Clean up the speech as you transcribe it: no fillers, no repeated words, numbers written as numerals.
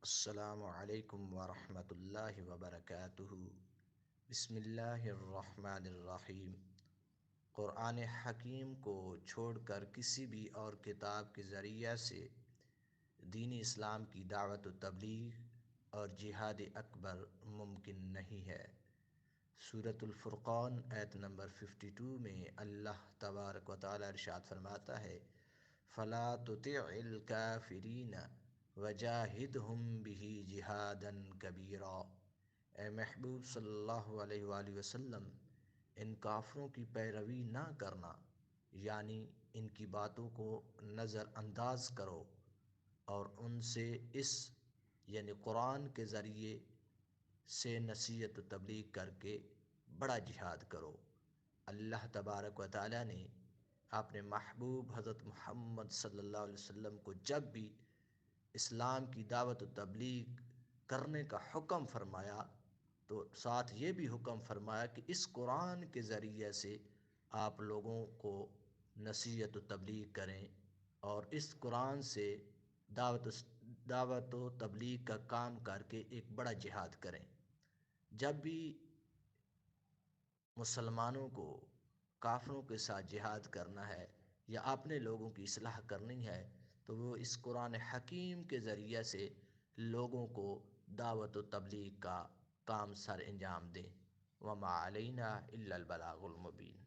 السلام علیکم ورحمۃ اللہ وبرکاتہ۔ بسم اللہ الرحمن الرحیم۔ قرآن حکیم کو چھوڑ کر کسی بھی اور کتاب کے ذریعہ سے دین اسلام کی دعوت و تبلیغ اور جہاد اکبر ممکن نہیں ہے۔ سورۃ الفرقان آیت نمبر 52 میں اللہ تبارک و تعالی ارشاد فرماتا ہے، فَلَا تُطِعِ الْكَافِرِينَ وَجَاهِدْهُمْ بِهِ جِهَادًا كَبِيرًا۔ اے محبوب صلی اللہ علیہ وآلہ وسلم، ان کافروں کی پیروی نہ کرنا، یعنی ان کی باتوں کو نظر انداز کرو اور ان سے اس یعنی قرآن کے ذریعے سے نصیحت و تبلیغ کر کے بڑا جہاد کرو۔ اللہ تبارک و تعالی نے اپنے محبوب حضرت محمد صلی اللہ علیہ وسلم کو جب بھی اسلام کی دعوت و تبلیغ کرنے کا حکم فرمایا تو ساتھ یہ بھی حکم فرمایا کہ اس قرآن کے ذریعے سے آپ لوگوں کو نصیحت و تبلیغ کریں اور اس قرآن سے دعوت و تبلیغ کا کام کر کے ایک بڑا جہاد کریں۔ جب بھی مسلمانوں کو کافروں کے ساتھ جہاد کرنا ہے یا اپنے لوگوں کی اصلاح کرنی ہے تو وہ اس قرآن حکیم کے ذریعے سے لوگوں کو دعوت و تبلیغ کا کام سر انجام دیں۔ وما علینا الا البلاغ المبین۔